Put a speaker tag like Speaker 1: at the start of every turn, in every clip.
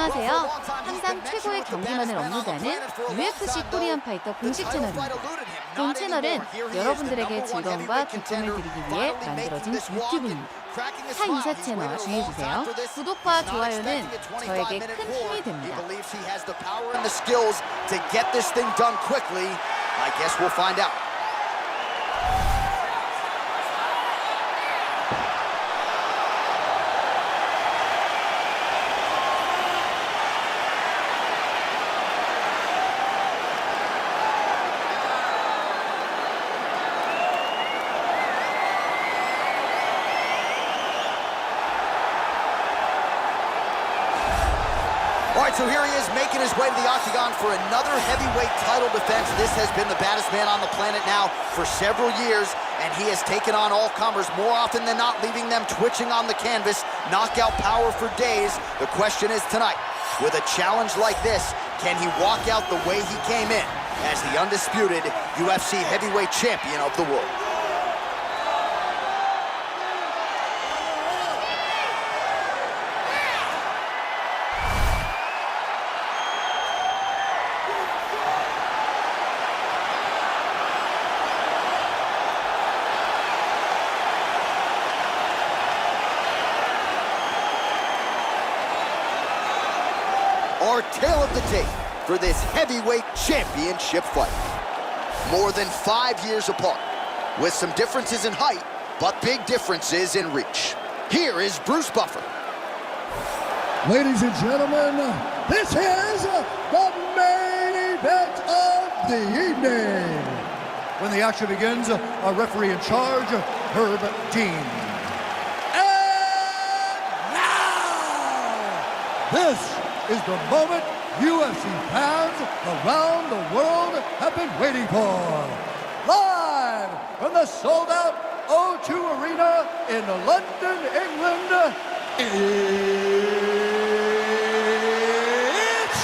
Speaker 1: 안녕하세요. 항상 최고의 경기만을 업로드하는 UFC 코리안파이터 공식 채널입니다. 본 채널은 여러분들에게 즐거움과 기쁨을 드리기 위해 만들어진 유튜브입니다. 사이사 채널 주의해주세요. 구독과 좋아요는 저에게 큰 힘이 됩니다.
Speaker 2: All right, so here he is making his way to the octagon for another heavyweight title defense. This has been the baddest man on the planet now for several years, and he has taken on all comers more often than not, leaving them twitching on the canvas. Knockout power for days. The question is tonight, with a challenge like this, can he walk out the way he came in as the undisputed UFC heavyweight champion of the world? Our tale of the tape for this heavyweight championship fight. More than 5 years apart, with some differences in height, but big differences in reach. Here is Bruce Buffer.
Speaker 3: Ladies and gentlemen, this is the main event of the evening. When the action begins, our referee in charge, Herb Dean. And now, this is the moment UFC fans around the world have been waiting for. Live from the sold-out O2 Arena in London, England, it's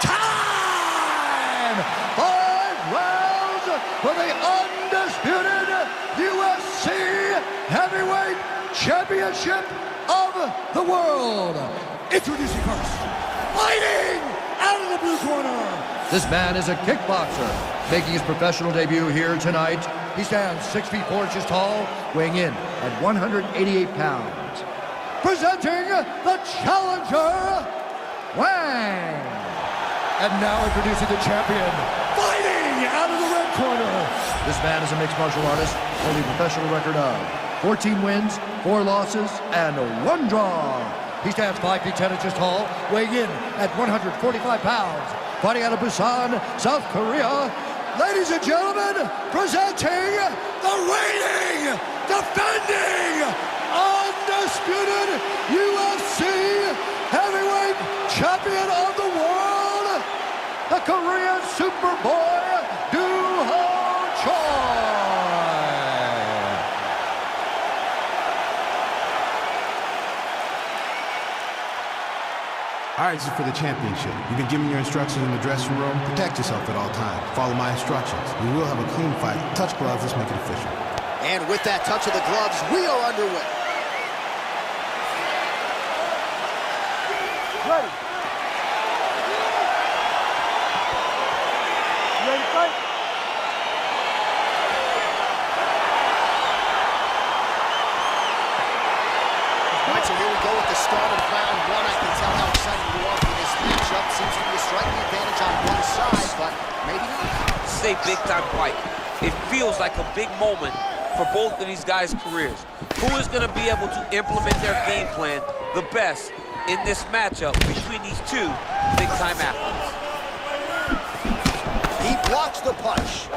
Speaker 3: time! 5 rounds for the undisputed UFC Heavyweight Championship of the world. Introducing first, fighting out of the blue corner. This man is a kickboxer, making his professional debut here tonight. He stands 6 feet 4 inches tall, weighing in at 188 pounds. Presenting the challenger, Wang. And now introducing the champion, fighting out of the red corner. This man is a mixed martial artist, holding a professional record of 14 wins, 4 losses, and 1 draw. He stands 5 feet 10 inches tall, weighing in at 145 pounds. Fighting out of Busan, South Korea. Ladies and gentlemen, presenting the reigning, defending, undisputed UFC heavyweight champion of the world, the Korean Superboy, Do-Ho Choi.
Speaker 4: All right, this is for the championship. You've been given your instructions in the dressing room. Protect yourself at all times. Follow my instructions. We will have a clean fight. Touch gloves, let's make it official.
Speaker 2: And with that touch of the gloves, we are underway.
Speaker 3: Ready. You ready to fight?
Speaker 2: All right, so here we go with the start of round 1. I can tell how excited you are for this matchup. Seems to be a striking advantage on one side, but maybe not.
Speaker 5: This is a big-time fight. It feels like a big moment for both of these guys' careers. Who is going to be able to implement their game plan the best in this matchup between these two big-time athletes?
Speaker 2: He blocks the punch.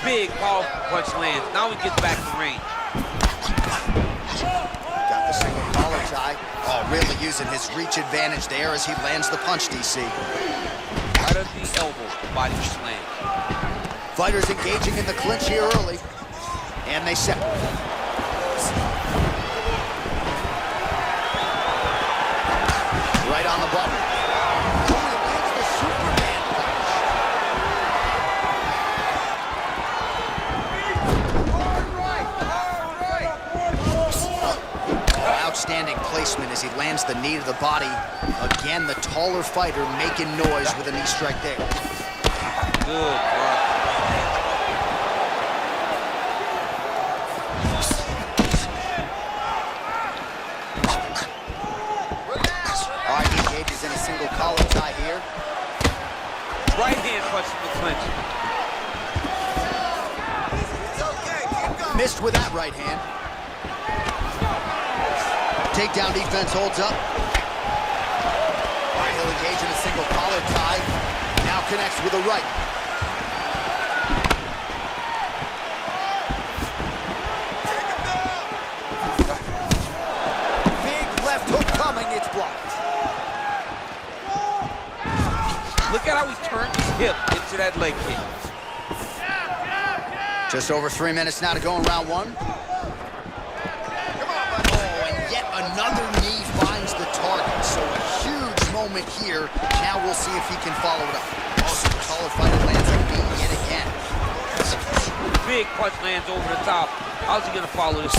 Speaker 5: Big, powerful punch lands. Now he gets back to range.
Speaker 2: Got the single collar tie. Oh, really using his reach advantage there as he lands the punch, DC.
Speaker 5: Right at the elbow, body slam.
Speaker 2: Fighters engaging in the clinch here early. And they separate. Right on the button. Oh, he lands the Superman punch. Outstanding placement as he lands the knee to the body. Again, the taller fighter making noise with a knee strike there.
Speaker 5: Good work.
Speaker 2: All right, he engages in a single collar tie here.
Speaker 5: Right hand punch in the clinch.
Speaker 2: Missed with that right hand. Takedown defense holds up. All right, he'll engage in a single collar tie. Now connects with a right. Big left hook coming, it's blocked.
Speaker 5: Look at how he turned his hip into that leg kick.
Speaker 2: Just over 3 minutes now to go in round one. Oh, and yet another knee finds the target. So a huge moment here. Now we'll see if he can follow it up. Also, the taller fighter lands a knee yet again.
Speaker 5: Big punch lands over the top. How's he gonna follow this?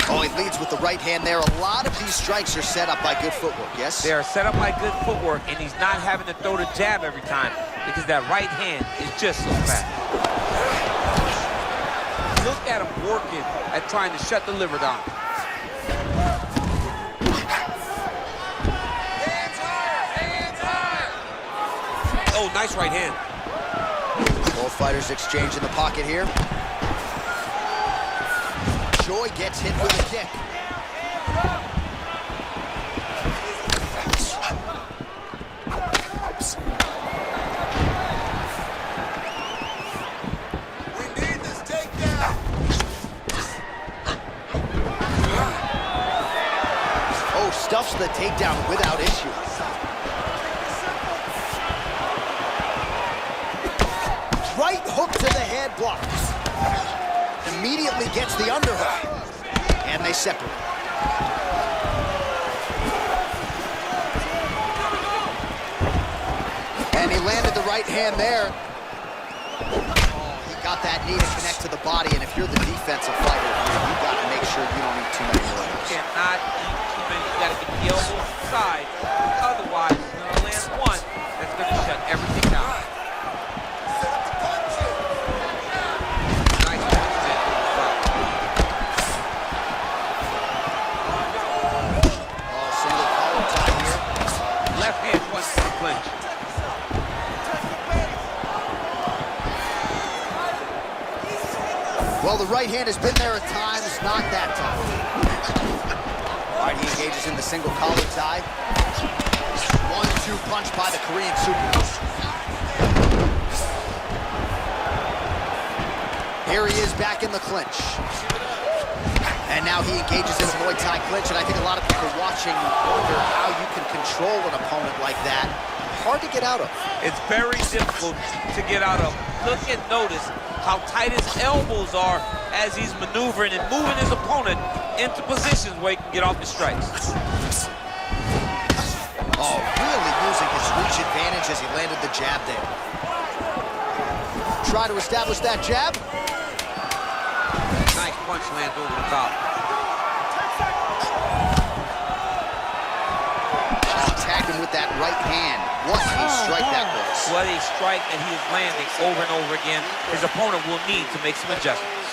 Speaker 2: Oh, he leads with the right hand there. A lot of these strikes are set up by good footwork, yes?
Speaker 5: They are set up by good footwork, and he's not having to throw the jab every time because that right hand is just so fast. Look at him working at trying to shut the liver down. Hands higher! Hands higher! Oh, nice right hand.
Speaker 2: Both fighters exchange in the pocket here. Joy gets hit with a kick.
Speaker 3: We need this takedown.
Speaker 2: Oh, stuffs the takedown without issue. Right hook to the head blocks. Immediately gets the underhook. And they separate. And he landed the right hand there. Oh, he got that knee to connect to the body. And if you're the defensive fighter, you've got to make sure you don't eat too many elbows.
Speaker 5: Cannot eat too many. You got to get the elbow inside. Otherwise, you're going to land one that's going to shut everything down.
Speaker 2: Well, the right hand has been there at times, not that time. All right, he engages in the single collar tie. 1-2 punch by the Korean super. Here he is back in the clinch. And now he engages in a Muay Thai clinch, and I think a lot of people watching wonder how you can control an opponent like that. Hard to get out of.
Speaker 5: It's very difficult to get out of. Look and notice how tight his elbows are as he's maneuvering and moving his opponent into positions where he can get off the strikes.
Speaker 2: Oh, really using his reach advantage as he landed the jab there. Try to establish that jab.
Speaker 5: Nice punch lands over the top.
Speaker 2: Tagged him with that right hand. What a strike that was.
Speaker 5: What a strike that he is landing over and over again. His opponent will need to make some adjustments.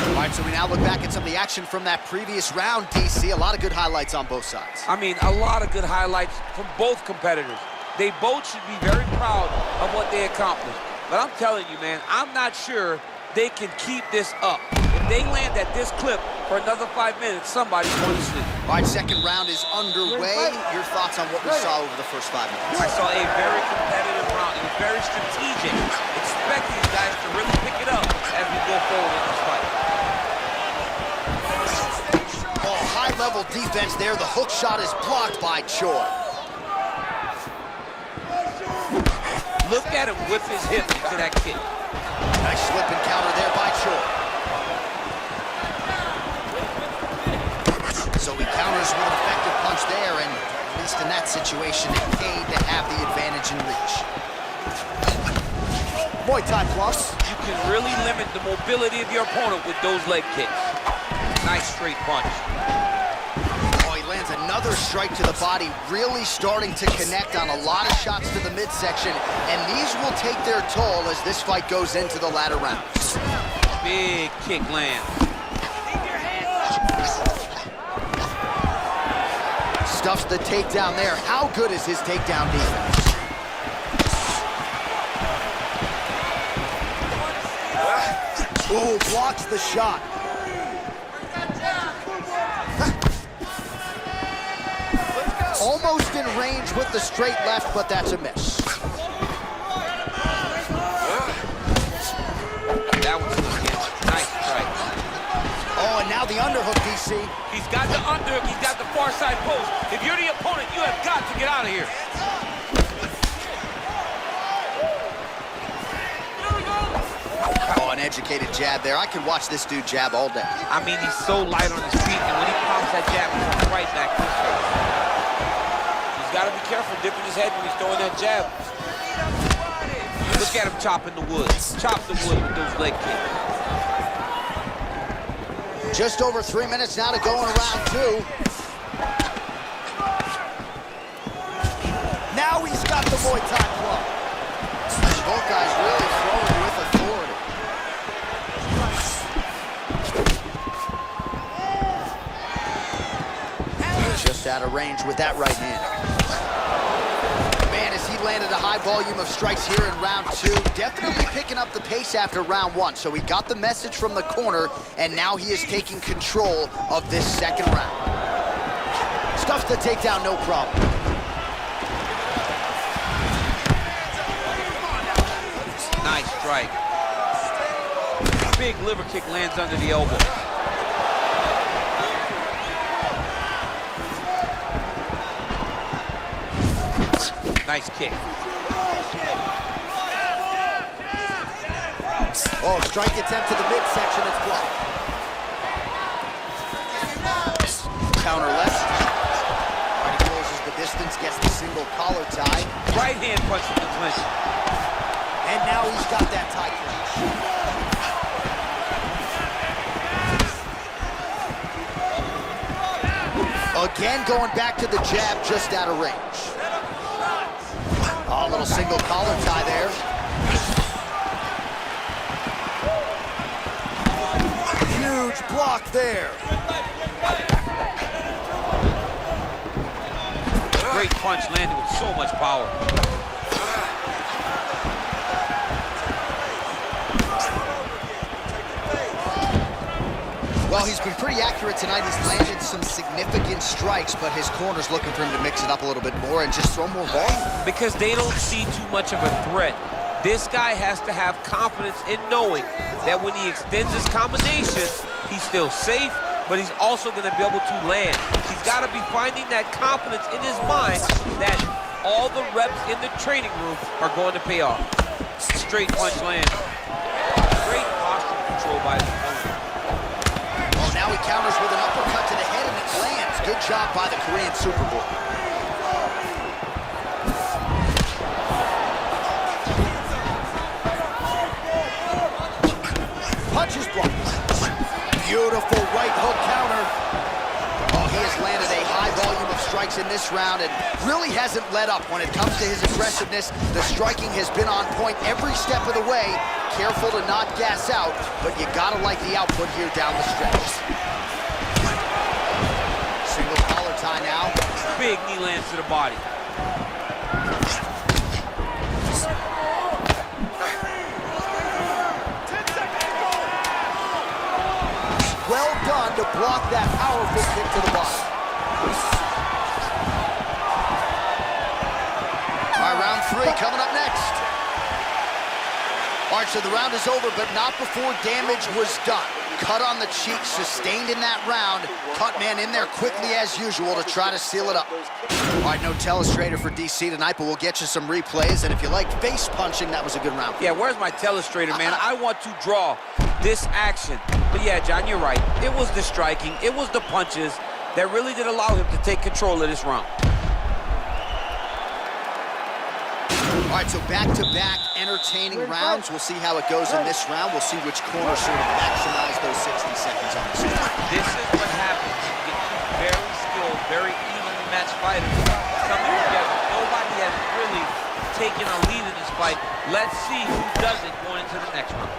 Speaker 2: All right, so we now look back at some of the action from that previous round, DC. A lot of good highlights on both sides.
Speaker 5: I mean, a lot of good highlights from both competitors. They both should be very proud of what they accomplished. But I'm telling you, man, I'm not sure they can keep this up. If they land at this clip for another 5 minutes, somebody's going to sleep.
Speaker 2: All right, second round is underway. Your thoughts on what we saw over the first 5 minutes?
Speaker 5: I saw a very competitive round. It was very strategic. Expect these guys to really pick it up as we go forward in this fight.
Speaker 2: Oh, high-level defense there. The hook shot is blocked by Choi.
Speaker 5: Look at him whip his hip into that kick.
Speaker 2: Nice slip and counter there by Choi. So he counters with an effective punch there, and least in that situation, it paid to have the advantage in reach. Muay Thai plus.
Speaker 5: You can really limit the mobility of your opponent with those leg kicks. Nice straight punch.
Speaker 2: Oh, he lands another strike to the body, really starting to connect on a lot of shots to the midsection, and these will take their toll as this fight goes into the latter rounds.
Speaker 5: Big kick lands.
Speaker 2: Stuffs the takedown there. How good is his takedown defense? Ooh, blocks the shot. Almost in range with the straight left, but that's a miss.
Speaker 5: That was nice strike.
Speaker 2: Oh, and now the underhook, DC.
Speaker 5: He's got the underhook, he's got the far side post. If you're the opponent, you have got to get out of here.
Speaker 2: Oh, an educated jab there. I could watch this dude jab all day.
Speaker 5: I mean, he's so light on his feet, and when he pops that jab, he comes right back to his face. He's got to be careful dipping his head when he's throwing that jab. Look at him chopping the wood. Chop the wood with those leg kicks.
Speaker 2: Just over 3 minutes now to go in round two. Now he's got the Muay Thai club. Both guys really throwing with authority. Just out of range with that right hand. Man, as he landed a high volume of strikes here in round two, definitely picking up the pace after round one. So he got the message from the corner, and now he is taking control of this second round. Stuffs the takedown, no problem.
Speaker 5: Nice strike. Big liver kick lands under the elbow. Nice kick.
Speaker 2: Oh, strike attempt to the midsection, it's blocked. Counter left. Right, he closes the distance, gets the single collar tie.
Speaker 5: Right hand punch to the clinch.
Speaker 2: And now he's got that tie clinch. Again, going back to the jab, just out of range. Oh, a little single collar tie there. Huge block there.
Speaker 5: Great punch landed with so much power.
Speaker 2: Well, he's been pretty accurate tonight. He's landed some significant strikes, but his corner's looking for him to mix it up a little bit more and just throw more volume.
Speaker 5: Because they don't see too much of a threat. This guy has to have confidence in knowing that when he extends his combination, he's still safe, but he's also going to be able to land. He's got to be finding that confidence in his mind that all the reps in the training room are going to pay off. Straight punch lands. Great posture control by the opponent.
Speaker 2: Now he counters with an uppercut to the head, and it lands. Good job by the Korean Super Bowl. Punches blocked. Beautiful right hook counter. Oh, he has landed a high volume of strikes in this round and really hasn't let up when it comes to his aggressiveness. The striking has been on point every step of the way. Careful to not gas out, but you gotta like the output here down the stretch. Single collar tie now.
Speaker 5: Big knee lands to the body.
Speaker 2: Well done to block that powerful kick to the body. All right, round three coming up next. All right, so the round is over, but not before damage was done. Cut on the cheek, sustained in that round. Cut man in there quickly as usual to try to seal it up. All right, no telestrator for DC tonight, but we'll get you some replays. And if you like face punching, that was a good round.
Speaker 5: Yeah, where's my telestrator, man? I want to draw this action. But yeah, John, you're right. It was the striking, it was the punches that really did allow him to take control of this round.
Speaker 2: All right, so back-to-back entertaining rounds. We'll see how it goes in this round. We'll see which corner sort of maximize those 60 seconds on the screen.
Speaker 5: This is what happens when you get two very skilled, very evenly matched fighters coming together. Nobody has really taken a lead in this fight. Let's see who does it going into the next round.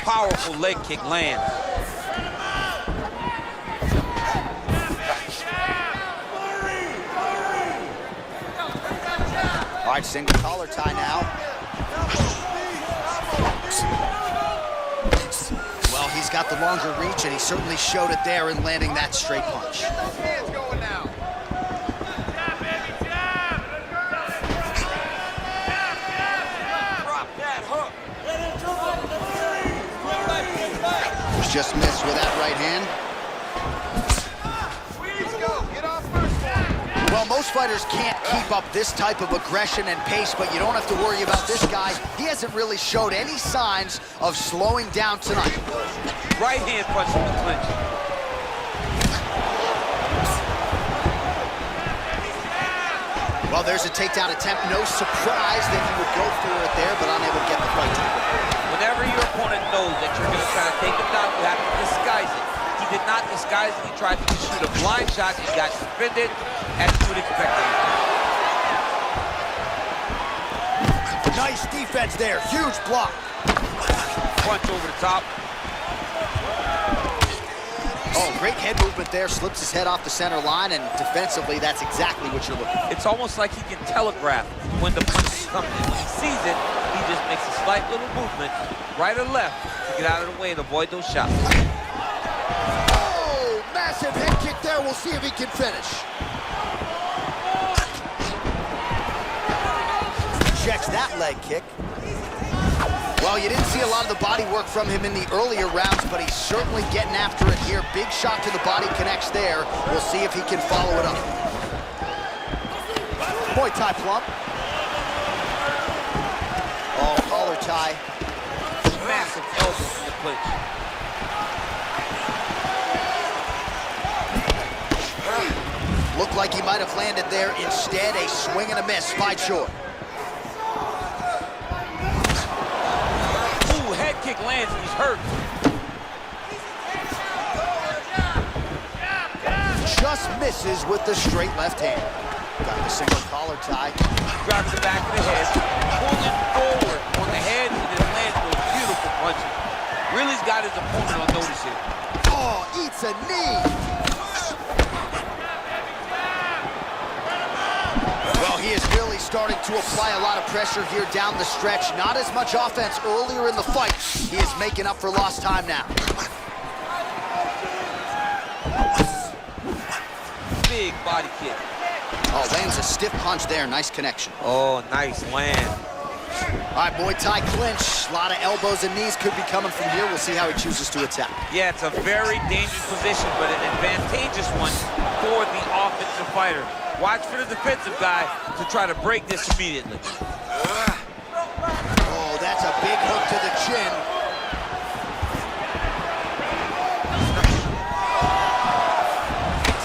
Speaker 5: Powerful leg kick lands.
Speaker 2: All right, single collar tie now. Well, he's got the longer reach, and he certainly showed it there in landing that straight punch. Just missed with that right hand. Well, most fighters can't keep up this type of aggression and pace, but you don't have to worry about this guy. He hasn't really showed any signs of slowing down tonight.
Speaker 5: Right hand punch from the clinch.
Speaker 2: Well, there's a takedown attempt. No surprise that he would go for it there, but unable to get the fight.
Speaker 5: Whenever your opponent knows that you're going to try to take him down, you have to disguise it. He did not disguise it. He tried to shoot a blind shot and got suspended, as you would expect.
Speaker 2: Nice defense there. Huge block.
Speaker 5: Punch over the top.
Speaker 2: Oh, great head movement there. Slips his head off the center line, and defensively, that's exactly what you're looking for.
Speaker 5: It's almost like he can telegraph when the punch is coming. When he sees it, he just makes a slight little movement, right or left, to get out of the way and avoid those shots.
Speaker 2: Oh, massive head kick there. We'll see if he can finish. Checks that leg kick. Well, you didn't see a lot of the body work from him in the earlier rounds, but he's certainly getting after it here. Big shot to the body connects there. We'll see if he can follow it up. Muay Thai plump. Oh, collar tie.
Speaker 5: Massive elbow from the clinch.
Speaker 2: Looked like he might have landed there. Instead, a swing and a miss. Fight short.
Speaker 5: Head kick lands and he's hurt.
Speaker 2: Just misses with the straight left hand. Got the single collar tie.
Speaker 5: Grabs the back of the head, pulling forward on the head, and then lands those beautiful punches. Really's got his opponent on notice here.
Speaker 2: Oh, eats a knee. Well, he is really starting to apply a lot of pressure here down the stretch. Not as much offense earlier in the fight. He is making up for lost time now.
Speaker 5: Big body kick.
Speaker 2: Oh, lands a stiff punch there. Nice connection.
Speaker 5: Oh, nice land.
Speaker 2: All right, Muay Thai clinch. A lot of elbows and knees could be coming from here. We'll see how he chooses to attack.
Speaker 5: Yeah, it's a very dangerous position, but an advantageous one for the offensive fighter. Watch for the defensive guy to try to break this immediately.
Speaker 2: Oh, that's a big hook to the chin.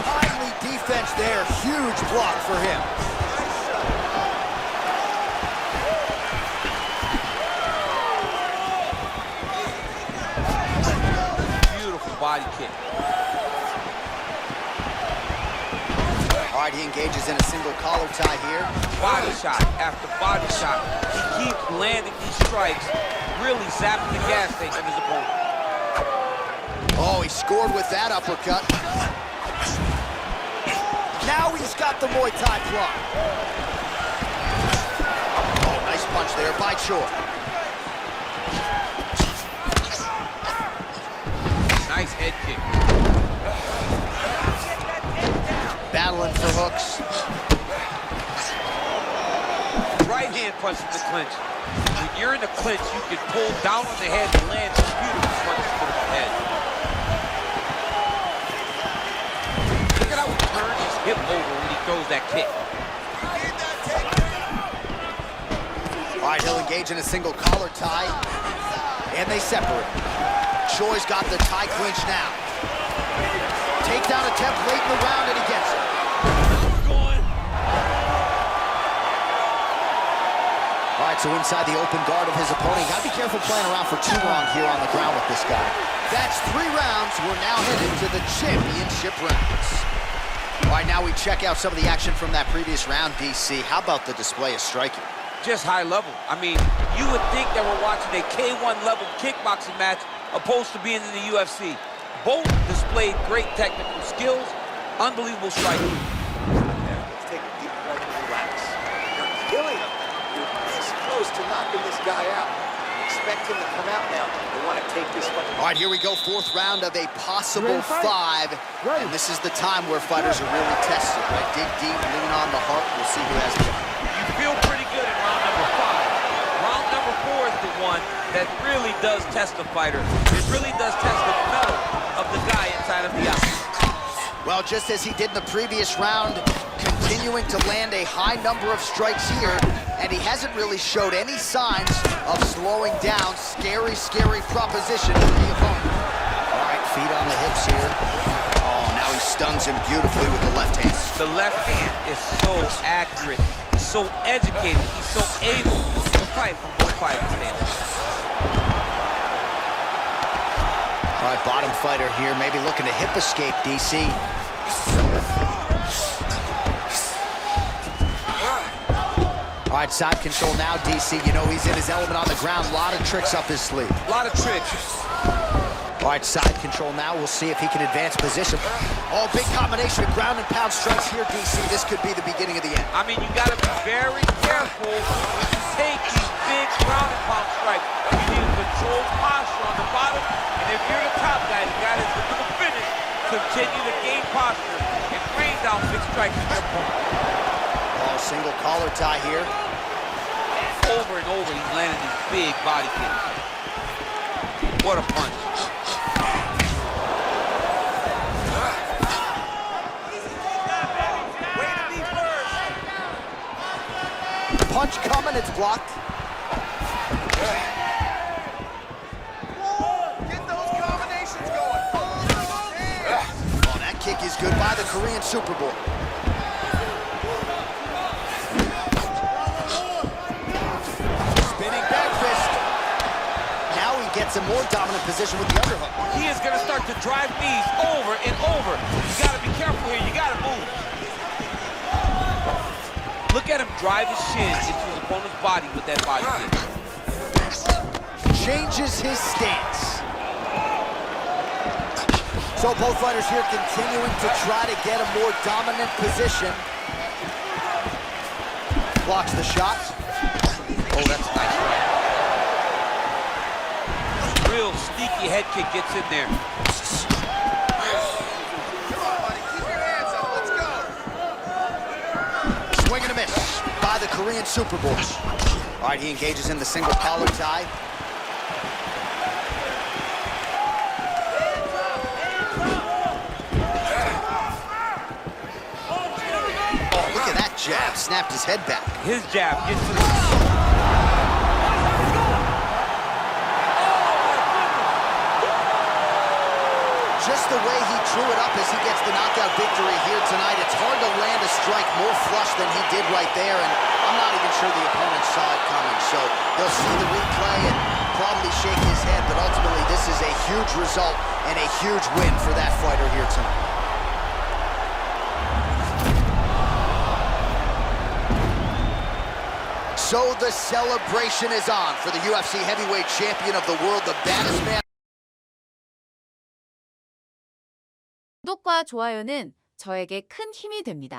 Speaker 2: Timely defense there. Huge block for him.
Speaker 5: Beautiful body kick.
Speaker 2: All right, he engages in a single collar tie here.
Speaker 5: Body shot after body shot. He keeps landing these strikes, really zapping the gas tank of his opponent.
Speaker 2: Oh, he scored with that uppercut. Now he's got the Muay Thai block. Oh, nice punch there by short.
Speaker 5: Nice head kick.
Speaker 2: Battling for hooks.
Speaker 5: Right hand punch in the clinch. When you're in the clinch, you can pull down on the head and land some beautiful punches to the head. Look at how he turns his hip over when he throws that kick.
Speaker 2: All right, he'll engage in a single collar tie. And they separate. Choi's got the tie clinch now. Takedown attempt late in the round, and he gets it. All right, so inside the open guard of his opponent. Got to be careful playing around for too long here on the ground with this guy. That's 3 rounds. We're now headed to the championship rounds. All right, now we check out some of the action from that previous round, DC. How about the display of striking?
Speaker 5: Just high level. I mean, you would think that we're watching a K1 level kickboxing match opposed to being in the UFC. Both displayed great technical skills, unbelievable striking.
Speaker 6: Let's take a deep breath and relax. You're killing him. You're this close to knocking this guy out. Expect him to come out now. They want to take this fight.
Speaker 2: All right, here we go. 4th round of a possible 5. And this is the time where fighters are really tested, right? Dig deep, lean on the heart. We'll see who has the
Speaker 5: You feel pretty good in round number 5. Round number 4 is the one that really does test the fighter. It really does test the mettle of the guy inside of the eye.
Speaker 2: Well, just as he did in the previous round, continuing to land a high number of strikes here, and he hasn't really showed any signs of slowing down. Scary, scary proposition for the opponent. All right, feet on the hips here. Oh, now he stuns him beautifully with the left hand.
Speaker 5: The left hand is so accurate, so educated, he's so able to fight from both fighters' stands.
Speaker 2: All right, bottom fighter here, maybe looking to hip escape, DC. All right, side control now, DC. You know he's in his element on the ground. A lot of tricks up his sleeve.
Speaker 5: A lot of tricks.
Speaker 2: All right, side control now. We'll see if he can advance position. Oh, big combination of ground and pound strikes here, DC. This could be the beginning of the end.
Speaker 5: I mean, you got to be very careful when you take these big ground and pound strikes. You need to control posture on the bottom, and if you're the top guy, the guy that's looking to finish, continue to gain posture and rain down big strikes to your opponent.
Speaker 2: Oh, single collar tie here.
Speaker 5: Over and over, he's landing these big body kicks. What a punch.
Speaker 2: Punch coming, it's blocked.
Speaker 6: Get those combinations going.
Speaker 2: Oh, that kick is good by the Korean Superboy. Spinning back fist. Now he gets a more dominant position with the underhook.
Speaker 5: He is going to start to drive knees over and over. You got to be careful here. You got to move. Look at him drive his shins into his opponent's body with that body kick.
Speaker 2: Changes his stance. So both fighters here continuing to try to get a more dominant position. Blocks the shot.
Speaker 5: Oh, that's a nice right. Real sneaky head kick gets in there.
Speaker 2: Swing and a miss by the Korean Superboy. All right, he engages in the single collar tie. Oh, look at that jab. Snapped his head back.
Speaker 5: His jab gets to the...
Speaker 2: Just the way he drew it up as he gets the knockout victory here tonight. It's hard to land a strike more flush than he did right there, and I'm not even sure the opponent saw it coming. So he'll see the replay and probably shake his head, but ultimately this is a huge result and a huge win for that fighter here tonight. So the celebration is on for the UFC heavyweight champion of the world, the baddest man.
Speaker 1: 구독과 좋아요는 저에게 큰 힘이 됩니다.